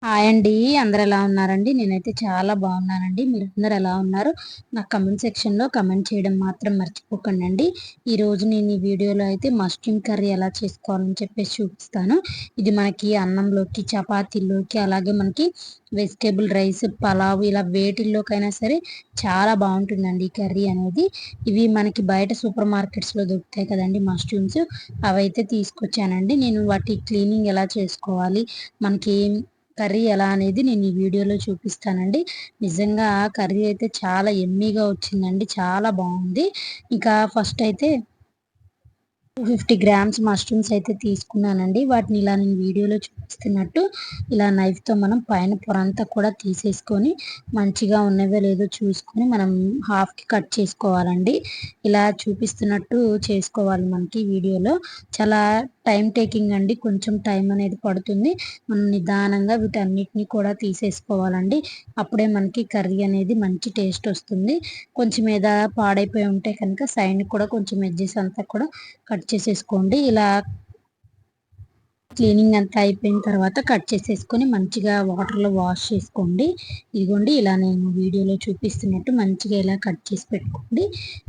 Hi అండి. అందరూ ఎలా ఉన్నారండి? నేనైతే చాలా బాగున్నానండి. మీరందరూ ఎలా ఉన్నారు? నాకు కామెంట్ సెక్షన్‌లో కామెంట్ చేయడం మాత్రం మర్చిపోకండండి. ఈరోజు నేను ఈ వీడియోలో అయితే మష్రూమ్ కర్రీ ఎలా చేసుకోవాలని చెప్పేసి చూపిస్తాను. ఇది మనకి అన్నంలోకి, చపాతీల్లోకి అలాగే మనకి వెజిటబుల్ రైస్, పలావ్ ఇలా వేటిల్లోకైనా సరే చాలా బాగుంటుందండి ఈ కర్రీ అనేది. ఇవి మనకి బయట సూపర్ మార్కెట్స్‌లో దొరుకుతాయి కదండీ మష్రూమ్స్. అవైతే తీసుకొచ్చానండి. నేను వాటి క్లీనింగ్ ఎలా చేసుకోవాలి, మనకి కర్రీ ఎలా అనేది నేను ఈ వీడియోలో చూపిస్తానండి. నిజంగా కర్రీ అయితే చాలా యమ్మీగా వచ్చిందండి. చాలా బాగుంది. ఇంకా ఫస్ట్ అయితే 250 గ్రామ్స్ మష్రూమ్స్ అయితే తీసుకున్నానండి. వాటిని ఇలా నేను వీడియోలో చూపిస్తున్నట్టు ఇలా నైఫ్‌తో మనం పైన పొరంతా కూడా తీసేసుకొని మంచిగా ఉన్నవో లేదో చూసుకొని మనం హాఫ్‌కి కట్ చేసుకోవాలండి. ఇలా చూపిస్తున్నట్టు చేసుకోవాలి మనకి వీడియోలో. చాలా టైమ్ టేకింగ్ అండి. కొంచెం టైం అనేది పడుతుంది. మనం నిదానంగా వీటన్నిటిని కూడా తీసేసుకోవాలండి. అప్పుడే మనకి కర్రీ అనేది మంచి టేస్ట్ వస్తుంది. కొంచెం ఏదా పాడైపోయి ఉంటే కనుక సైడ్‌కి కూడా కొంచెం ఎడ్జెస్ అంతా కూడా కట్ చేసేసుకోండి. ఇలా క్లీనింగ్ అంతా అయిపోయిన తర్వాత కట్ చేసేసుకొని మంచిగా వాటర్‌లో వాష్ చేసుకోండి. ఇదిగోండి ఇలా నేను వీడియోలో చూపిస్తున్నట్టు మంచిగా ఇలా కట్ చేసి పెట్టుకోండి.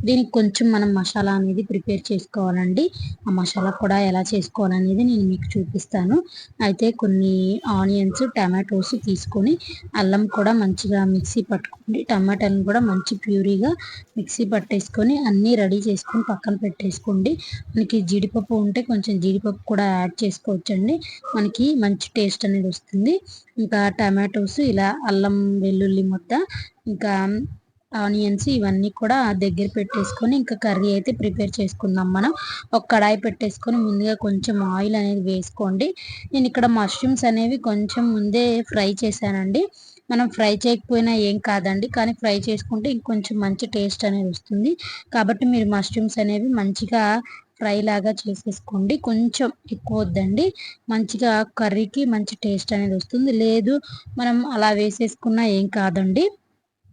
దీనికి కొంచెం మనం మసాలా అనేది ప్రిపేర్ చేసుకోవాలండి. ఆ మసాలా కూడా ఎలా చేసుకోవాలనేది నేను మీకు చూపిస్తాను. అయితే కొన్ని ఆనియన్స్, టమాటోస్ తీసుకొని అల్లం కూడా మంచిగా మిక్సీ పట్టుకోండి. టమాటాలను కూడా మంచి ప్యూరీగా మిక్సీ పట్టేసుకొని అన్నీ రెడీ చేసుకొని పక్కన పెట్టేసుకోండి. మనకి జీడిపప్పు ఉంటే కొంచెం జీడిపప్పు కూడా యాడ్ చేసుకోవచ్చండి. మనకి మంచి టేస్ట్ అనేది వస్తుంది. ఇంకా టమాటోస్ ఇలా అల్లం వెల్లుల్లి ముద్ద, ఇంకా ఆనియన్స్ ఇవన్నీ కూడా దగ్గర పెట్టేసుకొని ఇంకా కర్రీ అయితే ప్రిపేర్ చేసుకుందాం మనం. ఒక కడాయి పెట్టేసుకొని ముందుగా కొంచెం ఆయిల్ అనేది వేసుకోండి. నేను ఇక్కడ మష్రూమ్స్ అనేవి కొంచెం ముందే ఫ్రై చేశానండి. మనం ఫ్రై చేయకపోయినా ఏం కాదండి. కానీ ఫ్రై చేసుకుంటే ఇంకొంచెం మంచి టేస్ట్ అనేది వస్తుంది. కాబట్టి మీరు మష్రూమ్స్ అనేవి మంచిగా ఫ్రై లాగా చేసేసుకోండి. కొంచెం ఎక్కువ వద్దండి. మంచిగా కర్రీకి మంచి టేస్ట్ అనేది వస్తుంది. లేదు మనం అలా వేసేసుకున్నా ఏం కాదండి.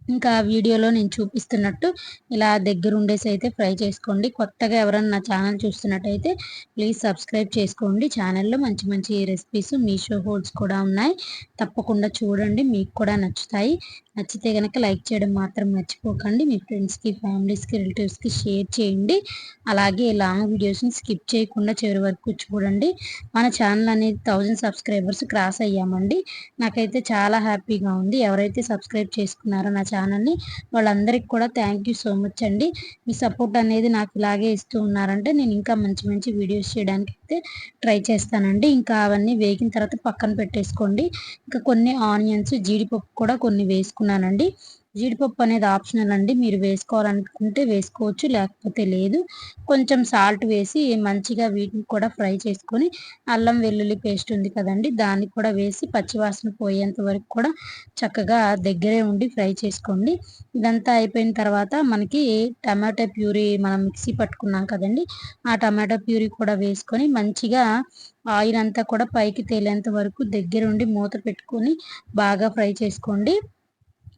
ఇంకా వీడియోలో నేను చూపిస్తున్నట్టు ఇలా దగ్గరుండేసి అయితే ఫ్రై చేసుకోండి. కొత్తగా ఎవరైనా నా ఛానల్ చూస్తున్నట్టయితే ప్లీజ్ సబ్స్క్రైబ్ చేసుకోండి. ఛానల్‌లో మంచి మంచి రెసిపీస్, మీషో హోల్డ్స్ కూడా ఉన్నాయి. తప్పకుండా చూడండి. మీకు కూడా నచ్చుతాయి. నచ్చితే గనక లైక్ చేయడం మాత్రం మర్చిపోకండి. మీ ఫ్రెండ్స్‌కి, ఫ్యామిలీస్‌కి, రిలేటివ్స్‌కి షేర్ చేయండి. అలాగే లాంగ్ వీడియోస్‌ని స్కిప్ చేయకుండా చివరి వరకు చూడండి. మన ఛానల్ అనేది 1000 సబ్స్క్రైబర్స్ క్రాస్ అయ్యామండి. నాకైతే చాలా హ్యాపీగా ఉంది. ఎవరైతే సబ్స్క్రైబ్ చేసుకున్నారో నా ఛానల్‌ని వాళ్ళందరికీ కూడా థ్యాంక్ యూ సో మచ్ అండి. మీ సపోర్ట్ అనేది నాకు ఇలాగే ఇస్తూ ఉన్నారంటే నేను ఇంకా మంచి మంచి వీడియోస్ చేయడానికైతే ట్రై చేస్తానండి. ఇంకా అవన్నీ వేగిన తర్వాత పక్కన పెట్టేసుకోండి. ఇంకా కొన్ని ఆనియన్స్, జీడిపప్పు కూడా కొన్ని వేసుకున్నానండి. జీడిపప్పు అనేది ఆప్షనల్ అండి. మీరు వేసుకోవాలనుకుంటే వేసుకోవచ్చు. లేకపోతే లేదు. కొంచెం సాల్ట్ వేసి మంచిగా వీటిని కూడా ఫ్రై చేసుకొని అల్లం వెల్లుల్లి పేస్ట్ ఉంది కదండీ! దాన్ని కూడా వేసి పచ్చివాసన పోయేంత వరకు కూడా చక్కగా దగ్గరే ఉండి ఫ్రై చేసుకోండి. ఇదంతా అయిపోయిన తర్వాత మనకి టమాటా ప్యూరీ మనం మిక్సీ పట్టుకున్నాం కదండీ! ఆ టమాటా ప్యూరీ కూడా వేసుకొని మంచిగా ఆయిల్ అంతా కూడా పైకి తేలేంత వరకు దగ్గరుండి మూత పెట్టుకొని బాగా ఫ్రై చేసుకోండి.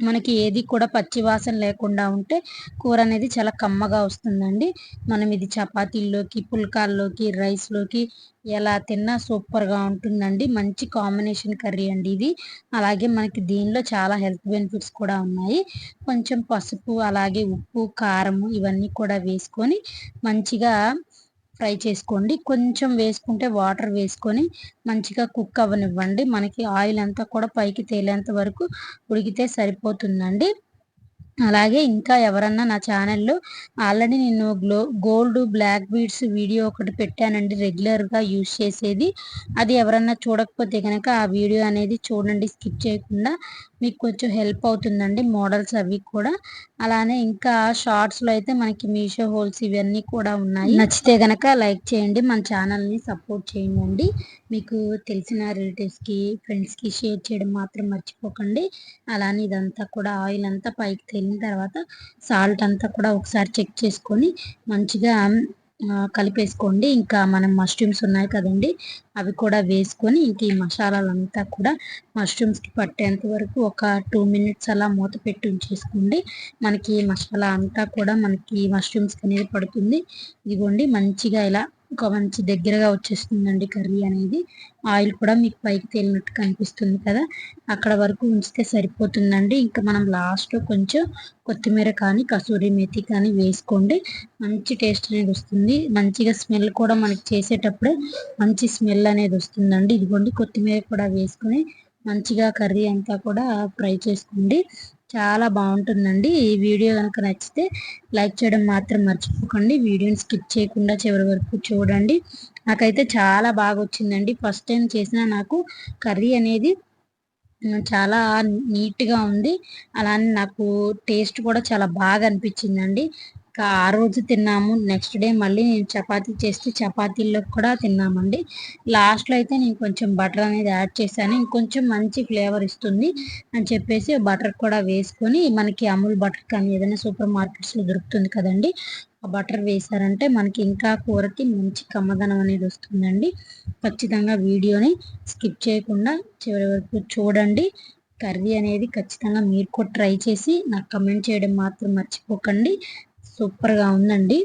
మనకి ఏది కూడా పచ్చి వాసన లేకుండా ఉంటే కూర అనేది చాలా కమ్మగా వస్తుందండి. మనం ఇది చపాతీల్లోకి, పుల్కాల్లోకి, రైస్‌లోకి ఎలా తిన్నా సూపర్‌గా ఉంటుందండి. మంచి కాంబినేషన్ కర్రీ అండి ఇది. అలాగే మనకి దీనిలో చాలా హెల్త్ బెనిఫిట్స్ కూడా ఉన్నాయి. కొంచెం పసుపు, అలాగే ఉప్పు, కారము ఇవన్నీ కూడా వేసుకొని మంచిగా ఫ్రై చేసుకోండి. కొంచెం వేసుకుంటే వాటర్ వేసుకొని మంచిగా కుక్ అవ్వనివ్వండి. మనకి ఆయిల్ అంతా కూడా పైకి తేలేంత వరకు ఉడికితే సరిపోతుందండి. అలాగే ఇంకా ఎవరన్నా నా ఛానల్‌లో ఆల్రెడీ నేను గోల్డ్ బ్లాక్ బీడ్స్ వీడియో ఒకటి పెట్టానండి రెగ్యులర్‌గా యూజ్ చేసేది. అది ఎవరన్నా చూడకపోతే గనక ఆ వీడియో అనేది చూడండి స్కిప్ చేయకుండా. మీకు కొంచెం హెల్ప్ అవుతుందండి మోడల్స్ అవి కూడా. అలానే ఇంకా షార్ట్స్‌లో అయితే మనకి మీషో హోల్స్ ఇవన్నీ కూడా ఉన్నాయి. నచ్చితే గనక లైక్ చేయండి. మన ఛానల్‌ని సపోర్ట్ చేయండండి. మీకు తెలిసిన రిలేటివ్స్‌కి, ఫ్రెండ్స్‌కి షేర్ చేయడం మాత్రం మర్చిపోకండి. అలానే ఇదంతా కూడా ఆయిల్ అంతా పైకి తేలిన తర్వాత సాల్ట్ అంతా కూడా ఒకసారి చెక్ చేసుకొని మంచిగా కలిపేసుకోండి. ఇంకా మనం మష్రూమ్స్ ఉన్నాయి కదండీ! అవి కూడా వేసుకొని ఇంక ఈ మసాలాలంతా కూడా మష్రూమ్స్‌కి పట్టేంత వరకు ఒక 2 మినిట్స్ అలా మూత పెట్టి ఉంచేసుకోండి. మనకి మసాలా అంతా కూడా మనకి మష్రూమ్స్‌కి అనేది పడుతుంది. ఇదిగోండి మంచిగా ఇలా ఒక మంచి దగ్గరగా వచ్చేస్తుందండి కర్రీ అనేది. ఆయిల్ కూడా మీకు పైకి తేలినట్టు కనిపిస్తుంది కదా, అక్కడ వరకు ఉంచితే సరిపోతుందండి. ఇంకా మనం లాస్ట్లో కొంచెం కొత్తిమీర కానీ కసూరి మేతి కానీ వేసుకోండి, మంచి టేస్ట్ అనేది వస్తుంది. మంచిగా స్మెల్ కూడా మనకి చేసేటప్పుడే మంచి స్మెల్ అనేది వస్తుందండి. ఇదిగోండి కొత్తిమీర కూడా వేసుకొని మంచిగా కర్రీ అంతా కూడా ఫ్రై చేసుకోండి, చాలా బాగుంటుందండి. ఈ వీడియో కనుక నచ్చితే లైక్ చేయడం మాత్రం మర్చిపోకండి. వీడియోని స్కిప్ చేయకుండా చివరి వరకు చూడండి. నాకైతే చాలా బాగా వచ్చిందండి. ఫస్ట్ టైం చేసిన నాకు కర్రీ అనేది చాలా నీట్గా ఉంది. అలానే నాకు టేస్ట్ కూడా చాలా బాగా అనిపించిందండి. ఆ రోజు తిన్నాము, నెక్స్ట్ డే మళ్ళీ నేను చపాతీ చేస్తే చపాతీల్లో కూడా తిన్నామండి. లాస్ట్లో అయితే నేను కొంచెం బటర్ అనేది యాడ్ చేశాను, ఇంకొంచెం మంచి ఫ్లేవర్ ఇస్తుంది అని చెప్పేసి బటర్ కూడా వేసుకొని, మనకి అమూల్ బటర్ కానీ ఏదైనా సూపర్ మార్కెట్స్లో దొరుకుతుంది కదండి, ఆ బటర్ వేసారంటే మనకి ఇంకా కూరకి మంచి కమ్మదనం అనేది వస్తుందండి. ఖచ్చితంగా వీడియోని స్కిప్ చేయకుండా చివరి వరకు చూడండి. కర్రీ అనేది ఖచ్చితంగా మీరు కూడా ట్రై చేసి నాకు కమెంట్ చేయడం మాత్రం మర్చిపోకండి. సూపర్గా ఉందండి.